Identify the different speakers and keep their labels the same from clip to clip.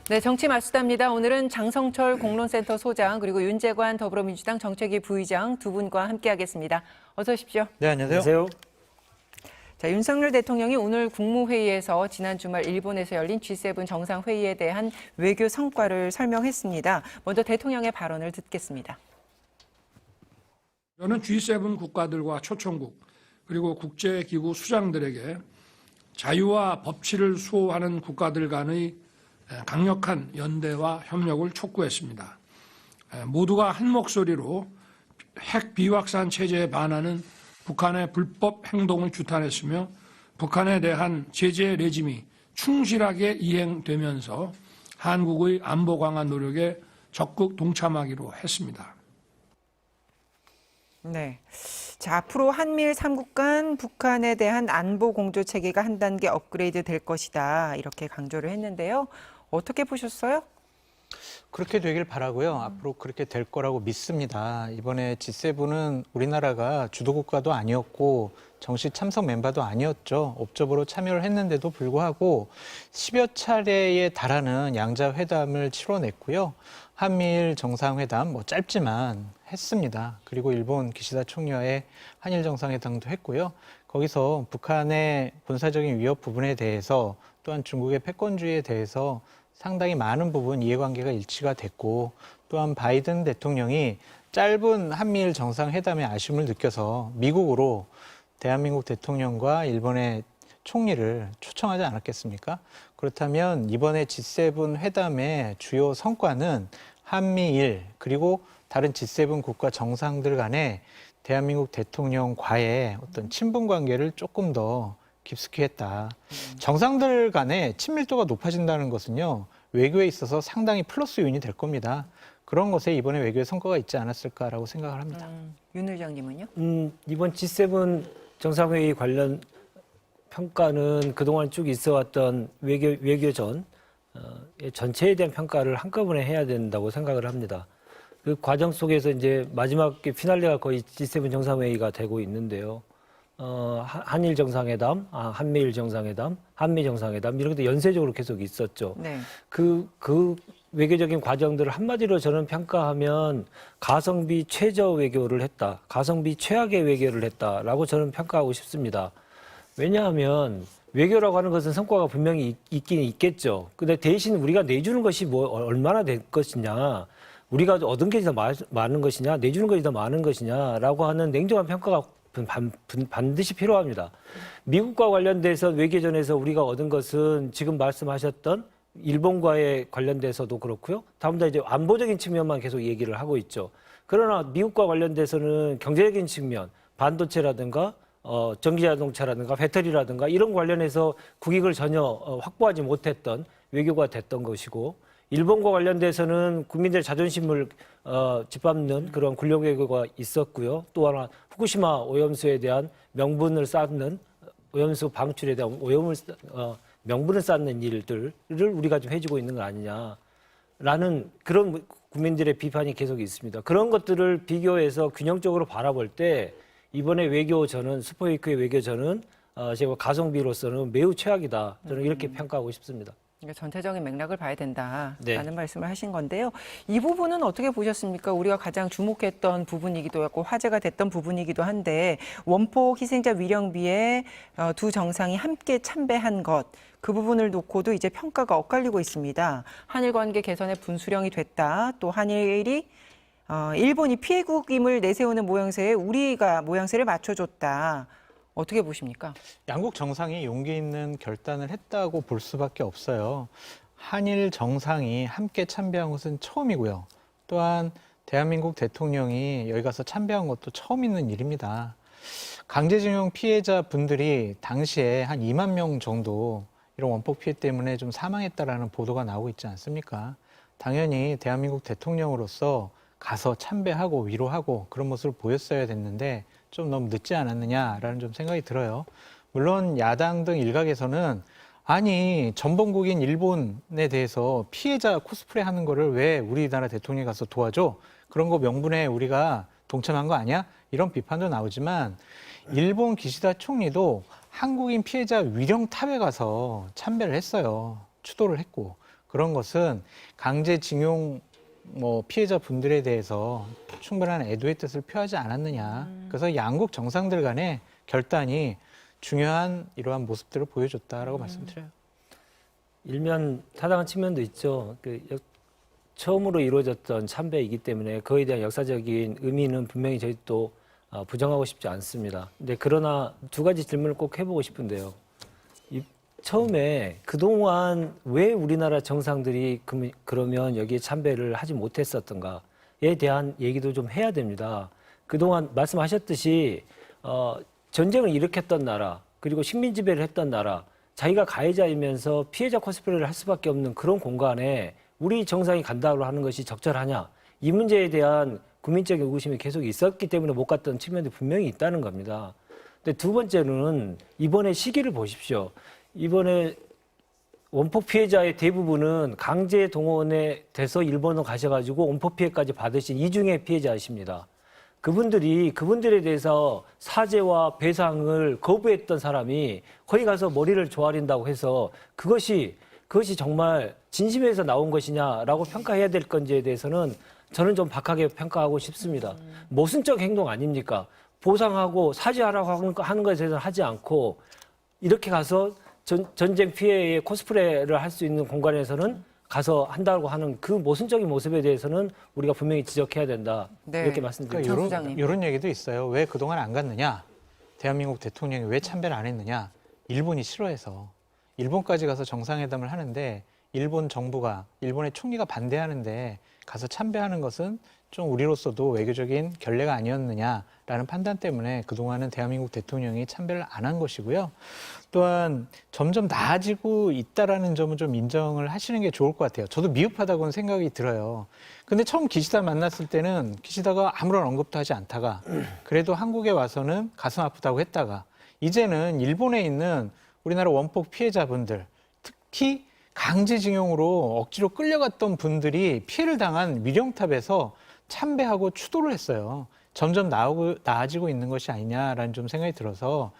Speaker 1: 네, 정치 맞수다입니다. 오늘은 장성철 공론센터 소장 그리고 윤재관 더불어민주당 정책위 부의장 두 분과 함께하겠습니다. 어서 오십시오.
Speaker 2: 네, 안녕하세요.
Speaker 1: 자, 윤석열 대통령이 오늘 국무회의에서 지난 주말 일본에서 열린 G7 정상회의에 대한 외교 성과를 설명했습니다. 먼저 대통령의 발언을 듣겠습니다.
Speaker 3: 저는 G7 국가들과 초청국 그리고 국제기구 수장들에게 자유와 법치를 수호하는 국가들 간의 강력한 연대와 협력을 촉구했습니다. 모두가 한 목소리로 핵 비확산 체제에 반하는 북한의 불법 행동을 규탄했으며 북한에 대한 제재 레짐이 충실하게 이행되면서 한국의 안보 강화 노력에 적극 동참하기로 했습니다.
Speaker 1: 네. 자, 앞으로 한미일 3국 간 북한에 대한 안보 공조 체계가 한 단계 업그레이드 될 것이다. 이렇게 강조를 했는데요. 어떻게 보셨어요?
Speaker 2: 그렇게 되길 바라고요. 앞으로 그렇게 될 거라고 믿습니다. 이번에 G7은 우리나라가 주도국가도 아니었고 정식 참석 멤버도 아니었죠. 업적으로 참여를 했는데도 불구하고 10여 차례에 달하는 양자회담을 치러냈고요. 한미일 정상회담 짧지만 했습니다. 그리고 일본 기시다 총리와의 한일 정상회담도 했고요. 거기서 북한의 군사적인 위협 부분에 대해서 또한 중국의 패권주의에 대해서 상당히 많은 부분 이해관계가 일치가 됐고 또한 바이든 대통령이 짧은 한미일 정상회담의 아쉬움을 느껴서 미국으로 대한민국 대통령과 일본의 총리를 초청하지 않았겠습니까? 그렇다면 이번에 G7 회담의 주요 성과는 한미일 그리고 다른 G7 국가 정상들 간의 대한민국 대통령과의 어떤 친분 관계를 조금 더 깊숙이 했다. 정상들 간의 친밀도가 높아진다는 것은요. 외교에 있어서 상당히 플러스 요인이 될 겁니다. 그런 것에 이번에 외교의 성과가 있지 않았을까라고 생각을 합니다.
Speaker 1: 윤 의장님은요?
Speaker 4: 이번 G7 정상회의 관련 평가는 그동안 쭉 있어왔던 외교전 전체에 대한 평가를 한꺼번에 해야 된다고 생각을 합니다. 그 과정 속에서 이제 마지막 피날레가 거의 G7 정상회의가 되고 있는데요. 한일 정상회담, 한미일 정상회담, 한미 정상회담 이런 것도 연쇄적으로 계속 있었죠.
Speaker 1: 네.
Speaker 4: 그 외교적인 과정들을 한마디로 저는 평가하면 가성비 최저 외교를 했다, 가성비 최악의 외교를 했다라고 저는 평가하고 싶습니다. 왜냐하면 외교라고 하는 것은 성과가 분명히 있긴 있겠죠. 근데 대신 우리가 내주는 것이 얼마나 될 것이냐, 우리가 얻은 것이 더 많은 것이냐, 내주는 것이 더 많은 것이냐라고 하는 냉정한 평가가 반드시 필요합니다. 미국과 관련돼서 외교전에서 우리가 얻은 것은 지금 말씀하셨던 일본과의 관련돼서도 그렇고요. 다음 다 이제 안보적인 측면만 계속 얘기를 하고 있죠. 그러나 미국과 관련돼서는 경제적인 측면, 반도체라든가 전기자동차라든가 배터리라든가 이런 관련해서 국익을 전혀 확보하지 못했던 외교가 됐던 것이고, 일본과 관련돼서는 국민들의 자존심을 짓밟는 그런 군력 외교가 있었고요. 또 하나 후쿠시마 오염수에 대한 명분을 쌓는, 오염수 방출에 대한 명분을 쌓는 일들을 우리가 좀 해주고 있는 거 아니냐라는 그런 국민들의 비판이 계속 있습니다. 그런 것들을 비교해서 균형적으로 바라볼 때 이번에 외교전은, 스포이크의 외교전은 제가 가성비로서는 매우 최악이다. 저는 이렇게 평가하고 싶습니다.
Speaker 1: 그러니까 전체적인 맥락을 봐야 된다라는
Speaker 4: 네.
Speaker 1: 말씀을 하신 건데요. 이 부분은 어떻게 보셨습니까? 우리가 가장 주목했던 부분이기도 하고 화제가 됐던 부분이기도 한데, 원폭 희생자 위령비에 두 정상이 함께 참배한 것, 그 부분을 놓고도 이제 평가가 엇갈리고 있습니다. 한일 관계 개선에 분수령이 됐다. 또 한일이 일본이 피해국임을 내세우는 모양새에 우리가 모양새를 맞춰줬다. 어떻게 보십니까?
Speaker 2: 양국 정상이 용기 있는 결단을 했다고 볼 수밖에 없어요. 한일 정상이 함께 참배한 것은 처음이고요. 또한 대한민국 대통령이 여기 가서 참배한 것도 처음 있는 일입니다. 강제징용 피해자 분들이 당시에 한 2만 명 정도 이런 원폭 피해 때문에 좀 사망했다라는 보도가 나오고 있지 않습니까? 당연히 대한민국 대통령으로서 가서 참배하고 위로하고 그런 모습을 보였어야 됐는데 좀 너무 늦지 않았느냐라는 좀 생각이 들어요. 물론 야당 등 일각에서는 아니 전범국인 일본에 대해서 피해자 코스프레 하는 거를 왜 우리나라 대통령이 가서 도와줘? 그런 거 명분에 우리가 동참한 거 아니야? 이런 비판도 나오지만 일본 기시다 총리도 한국인 피해자 위령 탑에 가서 참배를 했어요. 추도를 했고. 그런 것은 강제징용 피해자 분들에 대해서 충분한 애도의 뜻을 표하지 않았느냐. 그래서 양국 정상들 간의 결단이 중요한 이러한 모습들을 보여줬다라고 말씀드려요.
Speaker 4: 일면 타당한 측면도 있죠. 처음으로 이루어졌던 참배이기 때문에 그에 대한 역사적인 의미는 분명히 저희도 부정하고 싶지 않습니다. 근데 그러나 두 가지 질문을 꼭 해보고 싶은데요. 처음에 그동안 왜 우리나라 정상들이 그러면 여기에 참배를 하지 못했었던가에 대한 얘기도 좀 해야 됩니다. 그동안 말씀하셨듯이 전쟁을 일으켰던 나라, 그리고 식민 지배를 했던 나라, 자기가 가해자이면서 피해자 코스프레를 할 수밖에 없는 그런 공간에 우리 정상이 간다고 하는 것이 적절하냐? 이 문제에 대한 국민적인 의구심이 계속 있었기 때문에 못 갔던 측면이 분명히 있다는 겁니다. 근데 두 번째는 이번에 시기를 보십시오. 이번에 원폭 피해자의 대부분은 강제 동원에 돼서 일본으로 가셔가지고 원폭 피해까지 받으신 이중의 피해자이십니다. 그분들에 대해서 사죄와 배상을 거부했던 사람이 거기 가서 머리를 조아린다고 해서 그것이 정말 진심에서 나온 것이냐라고 평가해야 될 건지에 대해서는 저는 좀 박하게 평가하고 싶습니다. 모순적 행동 아닙니까? 보상하고 사죄하라고 하는 것에 대해서는 하지 않고 이렇게 가서 전쟁 피해의 코스프레를 할 수 있는 공간에서는 가서 한다고 하는 그 모순적인 모습에 대해서는 우리가 분명히 지적해야 된다.
Speaker 1: 네.
Speaker 4: 이렇게 말씀드립니다.
Speaker 1: 그러니까
Speaker 2: 이런 얘기도 있어요. 왜 그동안 안 갔느냐? 대한민국 대통령이 왜 참배를 안 했느냐? 일본이 싫어해서. 일본까지 가서 정상회담을 하는데 일본 정부가, 일본의 총리가 반대하는데 가서 참배하는 것은 좀 우리로서도 외교적인 결례가 아니었느냐라는 판단 때문에 그동안은 대한민국 대통령이 참배를 안 한 것이고요. 또한 점점 나아지고 있다라는 점은 좀 인정을 하시는 게 좋을 것 같아요. 저도 미흡하다고는 생각이 들어요. 근데 처음 기시다 만났을 때는 기시다가 아무런 언급도 하지 않다가 그래도 한국에 와서는 가슴 아프다고 했다가 이제는 일본에 있는 우리나라 원폭 피해자분들, 특히 강제징용으로 억지로 끌려갔던 분들이 피해를 당한 위령탑에서 참배하고 추도를 했어요. 점점 나아지고 있는 것이 아니냐라는 좀 생각이 들어서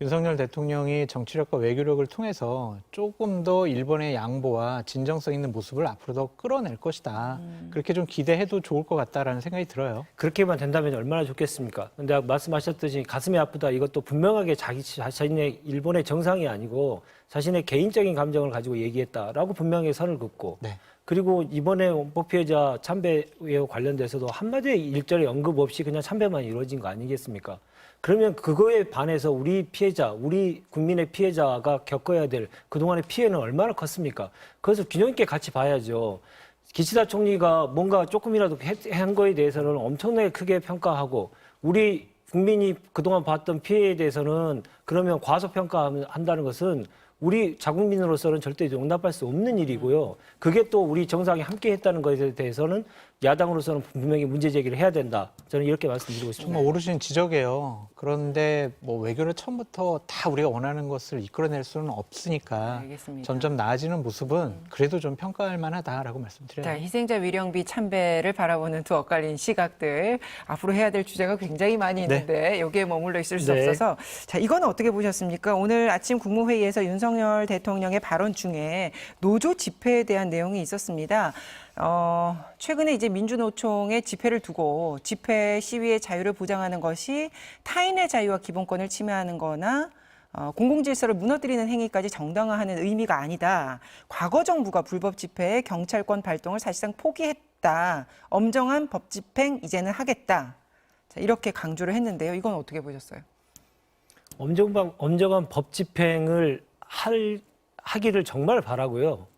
Speaker 2: 윤석열 대통령이 정치력과 외교력을 통해서 조금 더 일본의 양보와 진정성 있는 모습을 앞으로 더 끌어낼 것이다. 그렇게 좀 기대해도 좋을 것 같다라는 생각이 들어요.
Speaker 4: 그렇게만 된다면 얼마나 좋겠습니까? 근데 말씀하셨듯이 가슴이 아프다 이것도 분명하게 자신의 일본의 정상이 아니고 자신의 개인적인 감정을 가지고 얘기했다라고 분명히 선을 긋고
Speaker 2: 네.
Speaker 4: 그리고 이번에 원폭 피해자 참배에 관련돼서도 한마디의 일절의 언급 없이 그냥 참배만 이루어진 거 아니겠습니까? 그러면 그거에 반해서 우리 피해자, 우리 국민의 피해자가 겪어야 될 그동안의 피해는 얼마나 컸습니까? 그래서 균형 있게 같이 봐야죠. 기시다 총리가 뭔가 조금이라도 한 거에 대해서는 엄청나게 크게 평가하고 우리 국민이 그동안 봤던 피해에 대해서는 그러면 과소평가한다는 것은 우리 자국민으로서는 절대 용납할 수 없는 일이고요. 그게 또 우리 정상이 함께 했다는 것에 대해서는 야당으로서는 분명히 문제 제기를 해야 된다. 저는 이렇게 말씀드리고 싶습니다.
Speaker 2: 정말 오르신 지적이에요. 그런데 외교를 처음부터 다 우리가 원하는 것을 이끌어낼 수는 없으니까
Speaker 1: 알겠습니다.
Speaker 2: 점점 나아지는 모습은 그래도 좀 평가할 만하다라고 말씀드려요.
Speaker 1: 자, 희생자 위령비 참배를 바라보는 두 엇갈린 시각들. 앞으로 해야 될 주제가 굉장히 많이 있는데 여기에 머물러 있을 수
Speaker 4: 네.
Speaker 1: 없어서. 자, 이건 어떻게 보셨습니까? 오늘 아침 국무회의에서 윤석열 대통령의 발언 중에 노조 집회에 대한 내용이 있었습니다. 최근에 이제 민주노총의 집회를 두고 집회 시위의 자유를 보장하는 것이 타인의 자유와 기본권을 침해하는 거나 공공질서를 무너뜨리는 행위까지 정당화하는 의미가 아니다. 과거 정부가 불법 집회에 경찰권 발동을 사실상 포기했다. 엄정한 법 집행 이제는 하겠다. 자, 이렇게 강조를 했는데요. 이건 어떻게 보셨어요?
Speaker 4: 엄정한 법 집행을 하기를 정말 바라고요.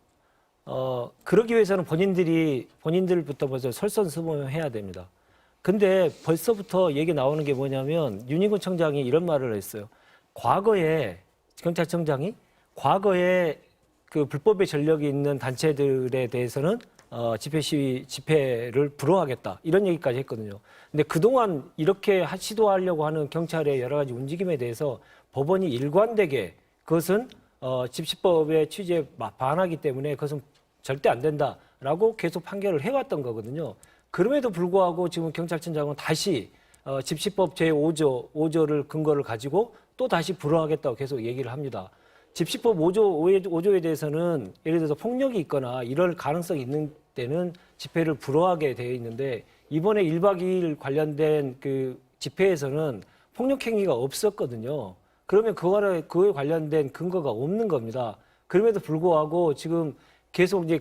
Speaker 4: 그러기 위해서는 본인들부터 벌써 설선수범해야 됩니다. 근데 벌써부터 얘기 나오는 게 뭐냐면 윤희군 청장이 이런 말을 했어요. 과거에 경찰청장이 과거에 그 불법의 전력이 있는 단체들에 대해서는 집회를 불허하겠다 이런 얘기까지 했거든요. 근데 그동안 이렇게 시도하려고 하는 경찰의 여러 가지 움직임에 대해서 법원이 일관되게 그것은 집시법의 취지에 반하기 때문에 그것은 절대 안 된다라고 계속 판결을 해왔던 거거든요. 그럼에도 불구하고 지금 경찰청장은 다시 집시법 제5조를 근거를 가지고 또 다시 불허하겠다고 계속 얘기를 합니다. 집시법 5조에 대해서는 예를 들어서 폭력이 있거나 이럴 가능성이 있는 때는 집회를 불허하게 되어 있는데 이번에 1박 2일 관련된 그 집회에서는 폭력 행위가 없었거든요. 그러면 그거에 관련된 근거가 없는 겁니다. 그럼에도 불구하고 지금 계속 이제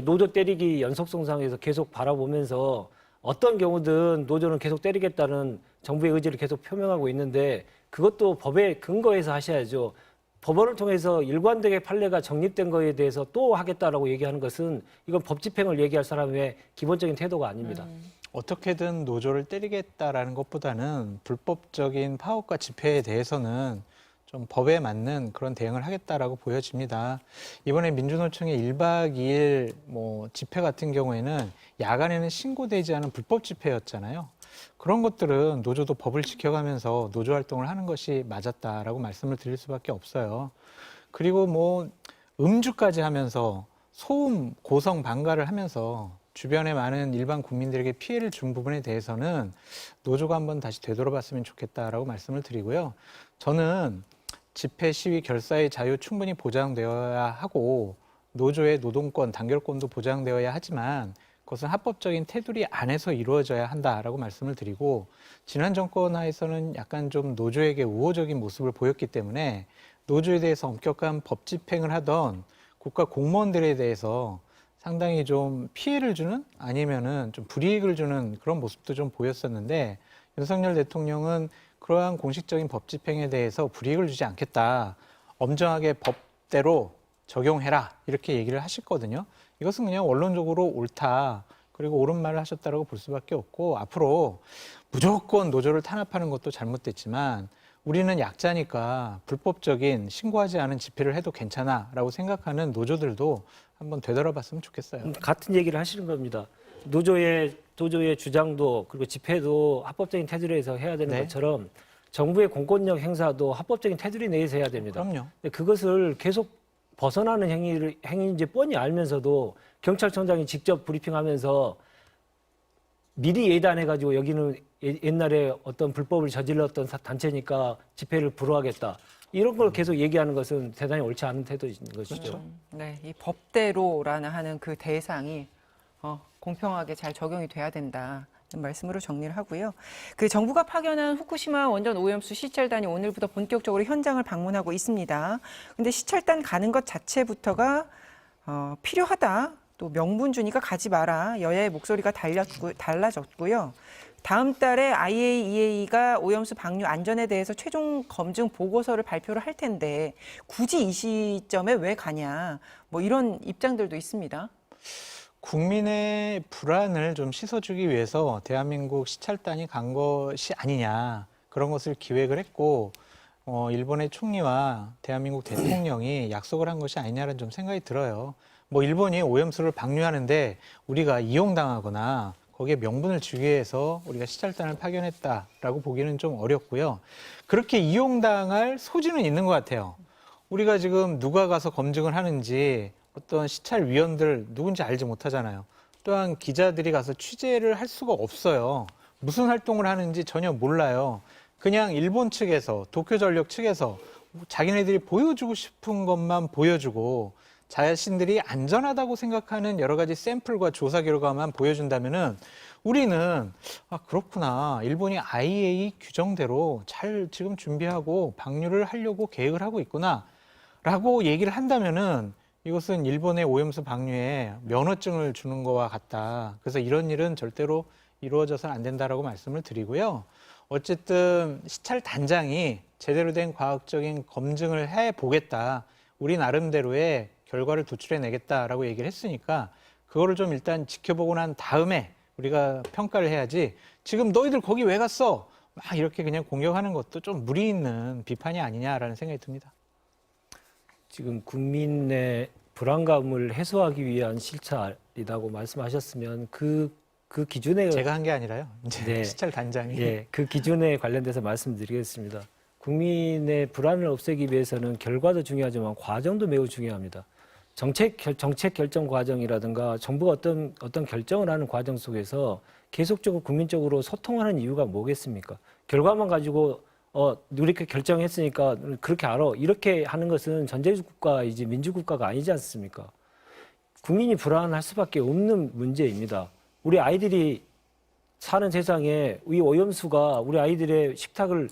Speaker 4: 노조 때리기 연속성상에서 계속 바라보면서 어떤 경우든 노조는 계속 때리겠다는 정부의 의지를 계속 표명하고 있는데 그것도 법에 근거해서 하셔야죠. 법원을 통해서 일관되게 판례가 정립된 거에 대해서 또 하겠다라고 얘기하는 것은 이건 법 집행을 얘기할 사람의 기본적인 태도가 아닙니다.
Speaker 2: 어떻게든 노조를 때리겠다라는 것보다는 불법적인 파업과 집회에 대해서는 좀 법에 맞는 그런 대응을 하겠다라고 보여집니다. 이번에 민주노총의 1박 2일 집회 같은 경우에는 야간에는 신고되지 않은 불법 집회였잖아요. 그런 것들은 노조도 법을 지켜가면서 노조 활동을 하는 것이 맞았다라고 말씀을 드릴 수밖에 없어요. 그리고 음주까지 하면서 소음, 고성, 방가를 하면서 주변에 많은 일반 국민들에게 피해를 준 부분에 대해서는 노조가 한번 다시 되돌아봤으면 좋겠다라고 말씀을 드리고요. 저는 집회, 시위, 결사의 자유 충분히 보장되어야 하고 노조의 노동권, 단결권도 보장되어야 하지만 그것은 합법적인 테두리 안에서 이루어져야 한다라고 말씀을 드리고 지난 정권 하에서는 약간 좀 노조에게 우호적인 모습을 보였기 때문에 노조에 대해서 엄격한 법 집행을 하던 국가 공무원들에 대해서 상당히 좀 피해를 주는 아니면은 좀 불이익을 주는 그런 모습도 좀 보였었는데 윤석열 대통령은 그러한 공식적인 법 집행에 대해서 불이익을 주지 않겠다. 엄정하게 법대로 적용해라. 이렇게 얘기를 하셨거든요. 이것은 그냥 원론적으로 옳다. 그리고 옳은 말을 하셨다라고 볼 수밖에 없고 앞으로 무조건 노조를 탄압하는 것도 잘못됐지만 우리는 약자니까 불법적인 신고하지 않은 집회를 해도 괜찮아라고 생각하는 노조들도 한번 되돌아봤으면 좋겠어요.
Speaker 4: 같은 얘기를 하시는 겁니다. 노조의 주장도 그리고 집회도 합법적인 테두리에서 해야 되는
Speaker 2: 네.
Speaker 4: 것처럼 정부의 공권력 행사도 합법적인 테두리 내에서 해야 됩니다.
Speaker 2: 그럼요.
Speaker 4: 근데 그것을 계속 벗어나는 행위인지 뻔히 알면서도 경찰청장이 직접 브리핑하면서 미리 예단해가지고 여기는 옛날에 어떤 불법을 저질렀던 단체니까 집회를 불허하겠다. 이런 걸 계속 얘기하는 것은 대단히 옳지 않은 태도인 것이죠.
Speaker 1: 네, 이 법대로라는 하는 그 대상이 공평하게 잘 적용이 돼야 된다. 말씀으로 정리를 하고요. 그 정부가 파견한 후쿠시마 원전 오염수 시찰단이 오늘부터 본격적으로 현장을 방문하고 있습니다. 근데 시찰단 가는 것 자체부터가 필요하다. 또 명분 주니까 가지 마라. 여야의 목소리가 달라졌고요. 다음 달에 IAEA가 오염수 방류 안전에 대해서 최종 검증 보고서를 발표를 할 텐데 굳이 이 시점에 왜 가냐. 이런 입장들도 있습니다.
Speaker 2: 국민의 불안을 좀 씻어주기 위해서 대한민국 시찰단이 간 것이 아니냐 그런 것을 기획을 했고 일본의 총리와 대한민국 대통령이 약속을 한 것이 아니냐는 좀 생각이 들어요. 일본이 오염수를 방류하는데 우리가 이용당하거나 거기에 명분을 주기 위해서 우리가 시찰단을 파견했다라고 보기는 좀 어렵고요. 그렇게 이용당할 소지는 있는 것 같아요. 우리가 지금 누가 가서 검증을 하는지 어떤 시찰위원들 누군지 알지 못하잖아요. 또한 기자들이 가서 취재를 할 수가 없어요. 무슨 활동을 하는지 전혀 몰라요. 그냥 일본 측에서 도쿄전력 측에서 자기네들이 보여주고 싶은 것만 보여주고 자신들이 안전하다고 생각하는 여러 가지 샘플과 조사 결과만 보여준다면은 우리는 그렇구나. 일본이 IAEA 규정대로 잘 지금 준비하고 방류를 하려고 계획을 하고 있구나. 라고 얘기를 한다면은 이것은 일본의 오염수 방류에 면허증을 주는 것과 같다. 그래서 이런 일은 절대로 이루어져서는 안 된다라고 말씀을 드리고요. 어쨌든 시찰 단장이 제대로 된 과학적인 검증을 해보겠다. 우리 나름대로의 결과를 도출해내겠다라고 얘기를 했으니까 그거를 좀 일단 지켜보고 난 다음에 우리가 평가를 해야지 지금 너희들 거기 왜 갔어? 막 이렇게 그냥 공격하는 것도 좀 무리 있는 비판이 아니냐라는 생각이 듭니다.
Speaker 4: 지금 국민의 불안감을 해소하기 위한 실찰이라고 말씀하셨으면 그 기준에
Speaker 2: 제가 한 게 아니라요. 이제
Speaker 4: 네.
Speaker 2: 시찰 단장이.
Speaker 4: 예, 그 기준에 관련돼서 말씀드리겠습니다. 국민의 불안을 없애기 위해서는 결과도 중요하지만 과정도 매우 중요합니다. 정책 결정 과정이라든가 정부가 어떤 결정을 하는 과정 속에서 계속적으로 국민적으로 소통하는 이유가 뭐겠습니까? 결과만 가지고 이렇게 결정했으니까 그렇게 알아. 이렇게 하는 것은 전제주의 국가이지 민주국가가 아니지 않습니까? 국민이 불안할 수밖에 없는 문제입니다. 우리 아이들이 사는 세상에 이 오염수가 우리 아이들의 식탁을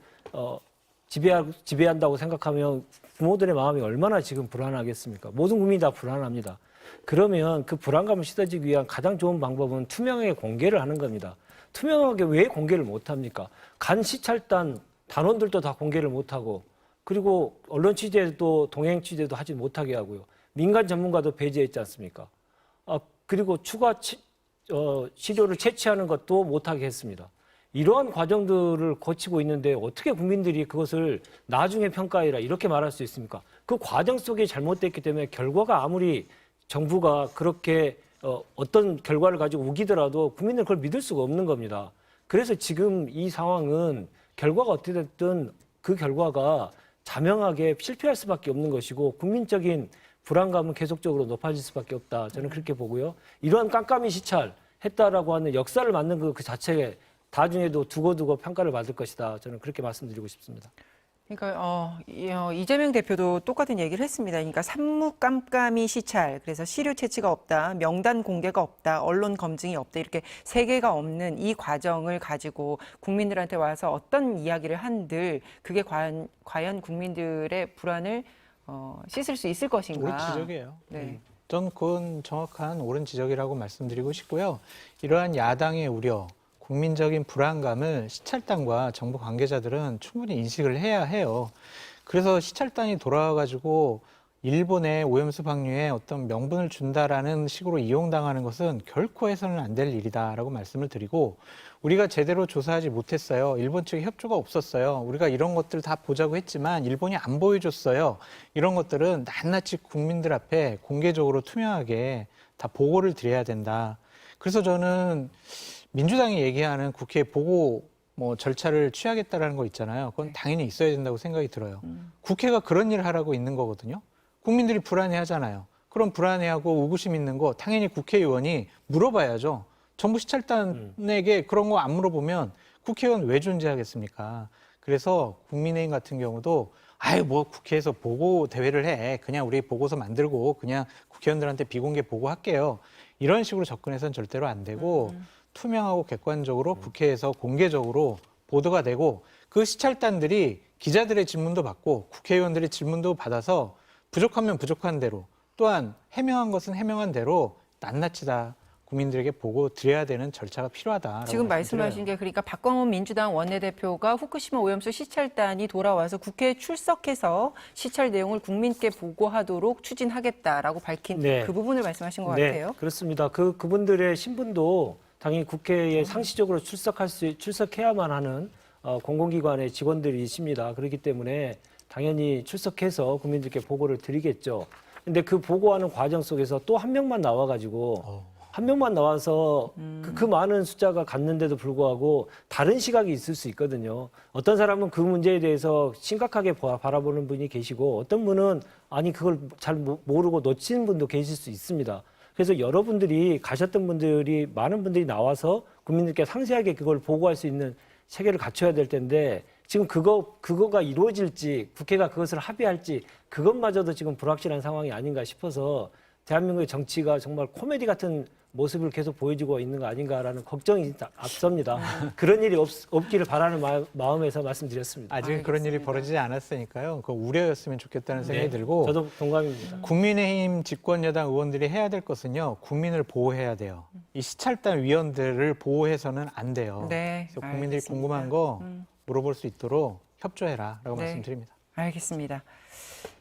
Speaker 4: 지배한다고 생각하면 부모들의 마음이 얼마나 지금 불안하겠습니까? 모든 국민이 다 불안합니다. 그러면 그 불안감을 씻어주기 위한 가장 좋은 방법은 투명하게 공개를 하는 겁니다. 투명하게 왜 공개를 못합니까? 간 시찰단 단원들도 다 공개를 못하고, 그리고 언론 취재도 동행 취재도 하지 못하게 하고요. 민간 전문가도 배제했지 않습니까? 그리고 추가 시료를 채취하는 것도 못하게 했습니다. 이러한 과정들을 거치고 있는데 어떻게 국민들이 그것을 나중에 평가해라 이렇게 말할 수 있습니까? 그 과정 속에 잘못됐기 때문에 결과가 아무리 정부가 그렇게 어떤 결과를 가지고 우기더라도 국민들은 그걸 믿을 수가 없는 겁니다. 그래서 지금 이 상황은 결과가 어떻게 됐든 그 결과가 자명하게 실패할 수밖에 없는 것이고 국민적인 불안감은 계속적으로 높아질 수밖에 없다. 저는 그렇게 보고요. 이러한 깜깜이 시찰했다라고 하는 역사를 만든 그 자체에 나중에도 두고두고 평가를 받을 것이다. 저는 그렇게 말씀드리고 싶습니다.
Speaker 1: 그러니까 이재명 대표도 똑같은 얘기를 했습니다. 그러니까 산무 깜깜이 시찰, 그래서 시료 채취가 없다, 명단 공개가 없다, 언론 검증이 없다, 이렇게 세 개가 없는 이 과정을 가지고 국민들한테 와서 어떤 이야기를 한들 그게 과연 국민들의 불안을 씻을 수 있을 것인가?
Speaker 2: 옳은 지적이에요.
Speaker 1: 네.
Speaker 2: 전 그건 정확한 옳은 지적이라고 말씀드리고 싶고요. 이러한 야당의 우려, 국민적인 불안감을 시찰단과 정부 관계자들은 충분히 인식을 해야 해요. 그래서 시찰단이 돌아와가지고 일본의 오염수 방류에 어떤 명분을 준다라는 식으로 이용당하는 것은 결코 해서는 안 될 일이다라고 말씀을 드리고, 우리가 제대로 조사하지 못했어요. 일본 측의 협조가 없었어요. 우리가 이런 것들 다 보자고 했지만 일본이 안 보여줬어요. 이런 것들은 낱낱이 국민들 앞에 공개적으로 투명하게 다 보고를 드려야 된다. 그래서 저는 민주당이 얘기하는 국회 보고 절차를 취하겠다라는 거 있잖아요. 그건 당연히 있어야 된다고 생각이 들어요. 국회가 그런 일을 하라고 있는 거거든요. 국민들이 불안해하잖아요. 그럼 불안해하고 의구심 있는 거 당연히 국회의원이 물어봐야죠. 정부 시찰단에게 그런 거 안 물어보면 국회의원 왜 존재하겠습니까? 그래서 국민의힘 같은 경우도 국회에서 보고 대회를 해. 그냥 우리 보고서 만들고 그냥 국회의원들한테 비공개 보고할게요. 이런 식으로 접근해서는 절대로 안 되고 투명하고 객관적으로 국회에서 공개적으로 보도가 되고, 그 시찰단들이 기자들의 질문도 받고 국회의원들의 질문도 받아서 부족하면 부족한 대로, 또한 해명한 것은 해명한 대로 낱낱이 다 국민들에게 보고 드려야 되는 절차가 필요하다.
Speaker 1: 지금 말씀하신 게, 그러니까 박광원 민주당 원내대표가 후쿠시마 오염수 시찰단이 돌아와서 국회에 출석해서 시찰 내용을 국민께 보고하도록 추진하겠다라고 밝힌
Speaker 4: 네.
Speaker 1: 그 부분을 말씀하신 것
Speaker 4: 네,
Speaker 1: 같아요.
Speaker 4: 그렇습니다. 그분들의 신분도 당연히 국회에 상시적으로 출석해야만 하는 공공기관의 직원들이십니다. 그렇기 때문에 당연히 출석해서 국민들께 보고를 드리겠죠. 근데 그 보고하는 과정 속에서 또 한 명만 나와가지고 한 명만 나와서 그 많은 숫자가 갔는데도 불구하고 다른 시각이 있을 수 있거든요. 어떤 사람은 그 문제에 대해서 심각하게 바라보는 분이 계시고, 어떤 분은 아니 그걸 잘 모르고 놓친 분도 계실 수 있습니다. 그래서 여러분들이 가셨던 분들이, 많은 분들이 나와서 국민들께 상세하게 그걸 보고할 수 있는 체계를 갖춰야 될 텐데, 지금 그거가 이루어질지, 국회가 그것을 합의할지, 그것마저도 지금 불확실한 상황이 아닌가 싶어서 대한민국의 정치가 정말 코미디 같은 모습을 계속 보여주고 있는 거 아닌가라는 걱정이 앞섭니다. 그런 일이 없기를 바라는 마음에서 말씀드렸습니다.
Speaker 2: 아직은 그런 일이 벌어지지 않았으니까요. 그 우려였으면 좋겠다는 생각이 들고,
Speaker 4: 저도 동감입니다.
Speaker 2: 국민의힘 집권여당 의원들이 해야 될 것은요, 국민을 보호해야 돼요. 이 시찰단 위원들을 보호해서는 안 돼요.
Speaker 1: 네,
Speaker 2: 그래서 국민들이
Speaker 1: 알겠습니다.
Speaker 2: 궁금한 거 물어볼 수 있도록 협조해라라고
Speaker 1: 네.
Speaker 2: 말씀드립니다.
Speaker 1: 알겠습니다.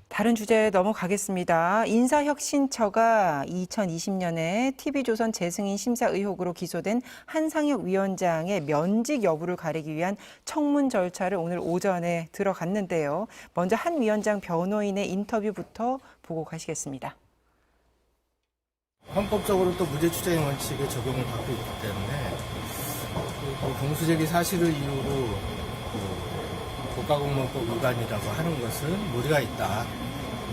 Speaker 1: 다른 주제 넘어가겠습니다. 인사혁신처가 2020년에 TV조선 재승인 심사 의혹으로 기소된 한상혁 위원장의 면직 여부를 가리기 위한 청문 절차를 오늘 오전에 들어갔는데요. 먼저 한 위원장 변호인의 인터뷰부터 보고 가시겠습니다.
Speaker 5: 헌법적으로 또 무죄 추정의 원칙에 적용을 받고 있기 때문에 그 공수제기 사실을 이유로 국가공무원법 위반이라고 하는 것은 무리가 있다.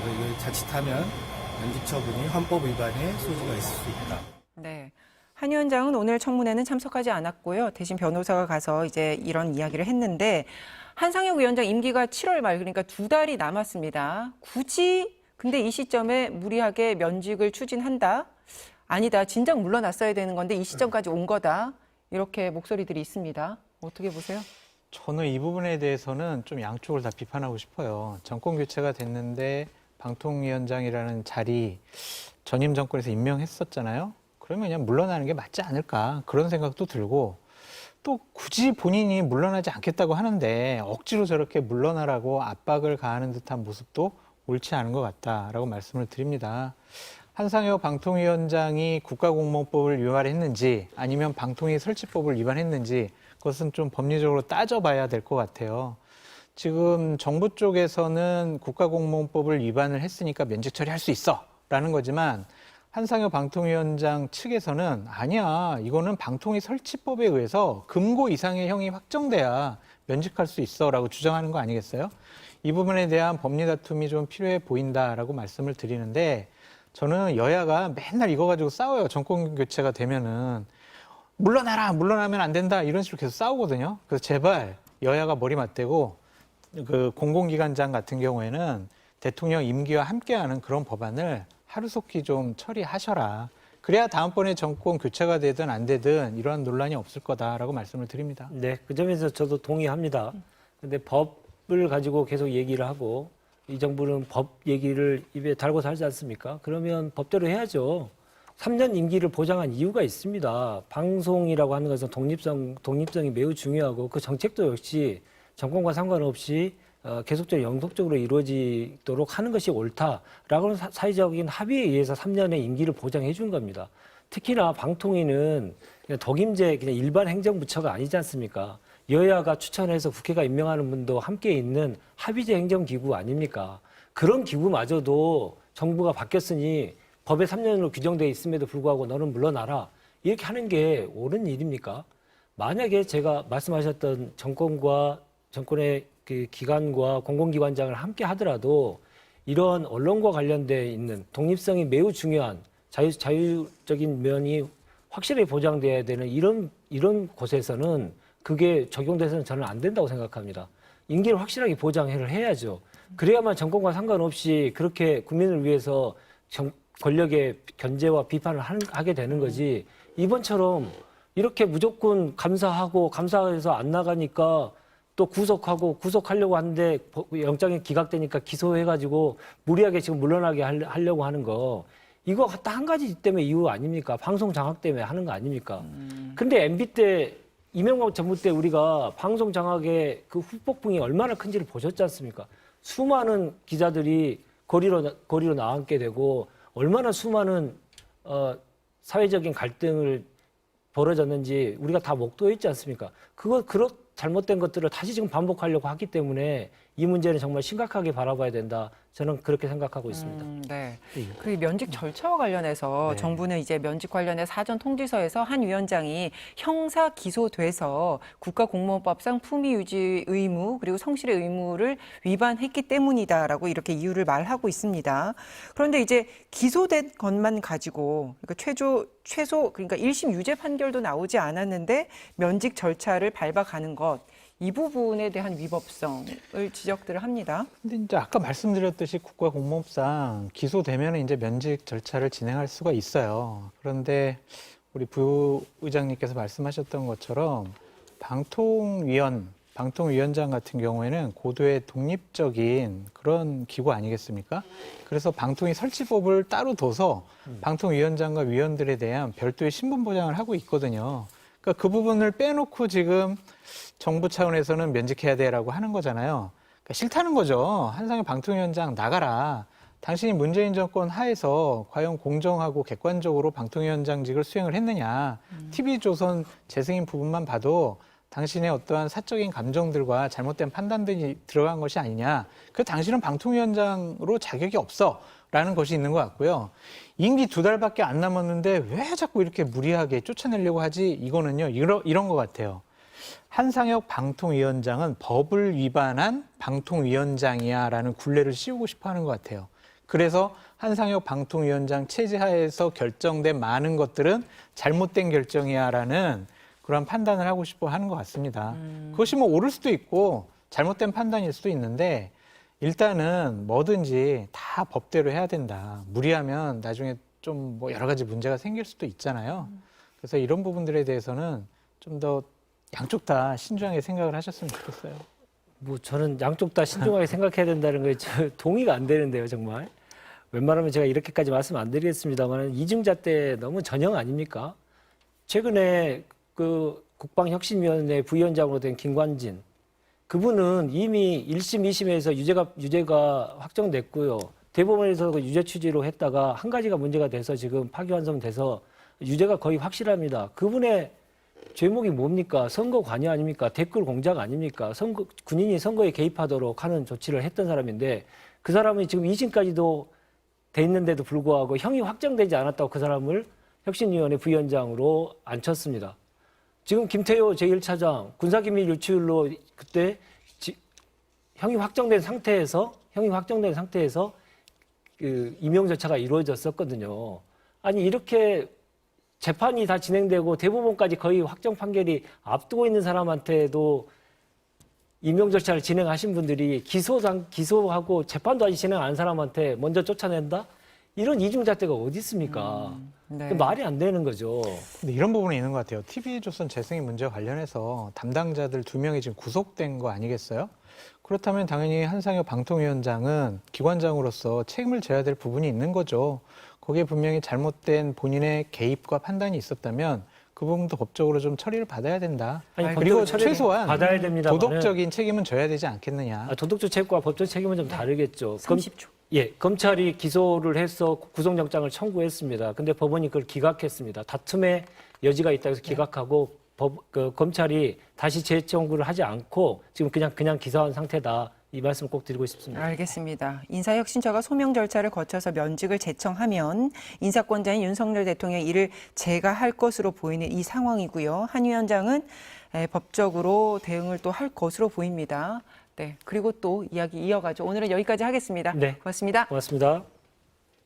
Speaker 5: 이걸 자칫하면 면직 처분이 헌법 위반의 소지가 있을 수 있다.
Speaker 1: 네. 한 위원장은 오늘 청문회는 참석하지 않았고요. 대신 변호사가 가서 이제 이런 이야기를 했는데, 한상혁 위원장 임기가 7월 말 그러니까 2달이 남았습니다. 굳이 근데 이 시점에 무리하게 면직을 추진한다? 아니다. 진작 물러났어야 되는 건데 이 시점까지 온 거다. 이렇게 목소리들이 있습니다. 어떻게 보세요?
Speaker 2: 저는 이 부분에 대해서는 좀 양쪽을 다 비판하고 싶어요. 정권 교체가 됐는데 방통위원장이라는 자리 전임 정권에서 임명했었잖아요. 그러면 그냥 물러나는 게 맞지 않을까 그런 생각도 들고 또 굳이 본인이 물러나지 않겠다고 하는데 억지로 저렇게 물러나라고 압박을 가하는 듯한 모습도 옳지 않은 것 같다라고 말씀을 드립니다. 한상혁 방통위원장이 국가공무원법을 위반했는지 아니면 방통위 설치법을 위반했는지 그것은 좀 법리적으로 따져봐야 될 것 같아요. 지금 정부 쪽에서는 국가공무원법을 위반을 했으니까 면직 처리할 수 있어라는 거지만 한상혁 방통위원장 측에서는 아니야, 이거는 방통위 설치법에 의해서 금고 이상의 형이 확정돼야 면직할 수 있어라고 주장하는 거 아니겠어요? 이 부분에 대한 법리 다툼이 좀 필요해 보인다라고 말씀을 드리는데 저는 여야가 맨날 이거 가지고 싸워요. 정권 교체가 되면은 물러나라, 물러나면 안 된다 이런 식으로 계속 싸우거든요. 그래서 제발 여야가 머리 맞대고 그 공공기관장 같은 경우에는 대통령 임기와 함께하는 그런 법안을 하루속히 좀 처리하셔라. 그래야 다음번에 정권 교체가 되든 안 되든 이러한 논란이 없을 거다라고 말씀을 드립니다.
Speaker 4: 네, 그 점에서 저도 동의합니다. 근데 법을 가지고 계속 얘기를 하고 이 정부는 법 얘기를 입에 달고 살지 않습니까? 그러면 법대로 해야죠. 3년 임기를 보장한 이유가 있습니다. 방송이라고 하는 것은 독립성이 매우 중요하고 그 정책도 역시 정권과 상관없이 계속적으로 영속적으로 이루어지도록 하는 것이 옳다라고 하는 사회적인 합의에 의해서 3년의 임기를 보장해 준 겁니다. 특히나 방통위는 그냥 덕임제 그냥 일반 행정부처가 아니지 않습니까? 여야가 추천해서 국회가 임명하는 분도 함께 있는 합의제 행정기구 아닙니까? 그런 기구마저도 정부가 바뀌었으니 법에 3년으로 규정되어 있음에도 불구하고 너는 물러나라. 이렇게 하는 게 옳은 일입니까? 만약에 제가 말씀하셨던 정권의 그 기관과 공공기관장을 함께 하더라도 이런 언론과 관련돼 있는 독립성이 매우 중요한 자유적인 면이 확실히 보장돼야 되는 이런 곳에서는 그게 적용돼서는 저는 안 된다고 생각합니다. 임기를 확실하게 보장을 해야죠. 그래야만 정권과 상관없이 그렇게 국민을 위해서 권력의 견제와 비판을 하게 되는 거지. 이번처럼 이렇게 무조건 감사하고 감사해서 안 나가니까 또 구속하려고 하는데 영장이 기각되니까 기소해가지고 무리하게 지금 물러나게 하려고 하는 거. 이거 딱 한 가지 때문에 이유 아닙니까? 방송 장악 때문에 하는 거 아닙니까? 근데 MB 때 이명박 정부 때 우리가 방송 장악의 그 후폭풍이 얼마나 큰지를 보셨지 않습니까? 수많은 기자들이 거리로 나앉게 되고 얼마나 수많은 사회적인 갈등을 벌어졌는지 우리가 다 목도했지 않습니까? 그런 잘못된 것들을 다시 지금 반복하려고 하기 때문에 이 문제는 정말 심각하게 바라봐야 된다. 저는 그렇게 생각하고 있습니다.
Speaker 1: 네. 그 면직 절차와 관련해서
Speaker 2: 네.
Speaker 1: 정부는 이제 면직 관련해 사전 통지서에서 한 위원장이 형사 기소돼서 국가공무원법상 품위 유지 의무 그리고 성실의 의무를 위반했기 때문이다라고 이렇게 이유를 말하고 있습니다. 그런데 이제 기소된 것만 가지고 그러니까 최소 그러니까 1심 유죄 판결도 나오지 않았는데 면직 절차를 밟아가는 것. 이 부분에 대한 위법성을 지적들을 합니다.
Speaker 2: 근데 이제 아까 말씀드렸듯이 국가공무원법상 기소되면 이제 면직 절차를 진행할 수가 있어요. 그런데 우리 부의장님께서 말씀하셨던 것처럼 방통위원장 같은 경우에는 고도의 독립적인 그런 기구 아니겠습니까? 그래서 방통위 설치법을 따로 둬서 방통위원장과 위원들에 대한 별도의 신분 보장을 하고 있거든요. 그러니까 그 부분을 빼놓고 지금 정부 차원에서는 면직해야 돼라고 하는 거잖아요. 그러니까 싫다는 거죠. 한상혁 방통위원장 나가라. 당신이 문재인 정권 하에서 과연 공정하고 객관적으로 방통위원장직을 수행을 했느냐. TV조선 재승인 부분만 봐도 당신의 어떠한 사적인 감정들과 잘못된 판단들이 들어간 것이 아니냐. 그 당신은 방통위원장으로 자격이 없어. 라는 것이 있는 것 같고요. 임기 2달밖에 안 남았는데 왜 자꾸 이렇게 무리하게 쫓아내려고 하지? 이거는요, 이런 것 같아요. 한상혁 방통위원장은 법을 위반한 방통위원장이야 라는 굴레를 씌우고 싶어 하는 것 같아요. 그래서 한상혁 방통위원장 체제하에서 결정된 많은 것들은 잘못된 결정이야 라는 그런 판단을 하고 싶어 하는 것 같습니다. 그것이 뭐 옳을 수도 있고 잘못된 판단일 수도 있는데 일단은 뭐든지 다 법대로 해야 된다. 무리하면 나중에 좀 뭐 여러 가지 문제가 생길 수도 있잖아요. 그래서 이런 부분들에 대해서는 좀 더 양쪽 다 신중하게 생각을 하셨으면 좋겠어요.
Speaker 4: 뭐 저는 양쪽 다 신중하게 생각해야 된다는 거에 동의가 안 되는데요, 정말. 웬만하면 제가 이렇게까지 말씀 안 드리겠습니다만 이중자 때 너무 전형 아닙니까? 최근에 그 국방혁신위원회 부위원장으로 된 김관진 그분은 이미 1심, 2심에서 유죄가 확정됐고요. 대법원에서 유죄 취지로 했다가 한 가지가 문제가 돼서 지금 파기환송돼서 유죄가 거의 확실합니다. 그분의 죄목이 뭡니까? 선거 관여 아닙니까? 댓글 공작 아닙니까? 군인이 선거에 개입하도록 하는 조치를 했던 사람인데 그 사람이 지금 2심까지도 돼 있는데도 불구하고 형이 확정되지 않았다고 그 사람을 혁신위원회 부위원장으로 앉혔습니다. 지금 김태효 제1차장 군사기밀 유출로 그때 형이 확정된 상태에서 그 임용 절차가 이루어졌었거든요. 아니 이렇게 재판이 다 진행되고 대법원까지 거의 확정 판결이 앞두고 있는 사람한테도 임용 절차를 진행하신 분들이 기소하고 재판도 아직 진행 안 한 사람한테 먼저 쫓아낸다? 이런 이중잣대가 어디 있습니까?
Speaker 1: 네.
Speaker 4: 말이 안 되는 거죠.
Speaker 2: 근데 이런 부분이 있는 것 같아요. TV조선 재승인 문제와 관련해서 담당자들 2명이 지금 구속된 거 아니겠어요? 그렇다면 당연히 한상혁 방통위원장은 기관장으로서 책임을 져야 될 부분이 있는 거죠. 거기에 분명히 잘못된 본인의 개입과 판단이 있었다면 그 부분도 법적으로 좀 처리를 받아야 된다.
Speaker 4: 아니,
Speaker 2: 그리고
Speaker 4: 법적으로 처리를
Speaker 2: 최소한
Speaker 4: 받아야 됩니다만은
Speaker 2: 도덕적인 책임은 져야 되지 않겠느냐.
Speaker 4: 도덕적 책임과 법적 책임은 좀 다르겠죠.
Speaker 1: 30초.
Speaker 4: 검찰이 기소를 해서 구속영장을 청구했습니다. 근데 법원이 그걸 기각했습니다. 다툼의 여지가 있다고 해서 기각하고 검찰이 다시 재청구를 하지 않고 지금 그냥 기소한 상태다. 이 말씀 꼭 드리고 싶습니다.
Speaker 1: 알겠습니다. 인사혁신처가 소명 절차를 거쳐서 면직을 제청하면 인사권자인 윤석열 대통령이 이를 제가할 것으로 보이는 이 상황이고요. 한 위원장은 법적으로 대응을 또 할 것으로 보입니다. 네, 그리고 또 이야기 이어가죠. 오늘은 여기까지 하겠습니다.
Speaker 4: 네.
Speaker 1: 고맙습니다.
Speaker 4: 고맙습니다.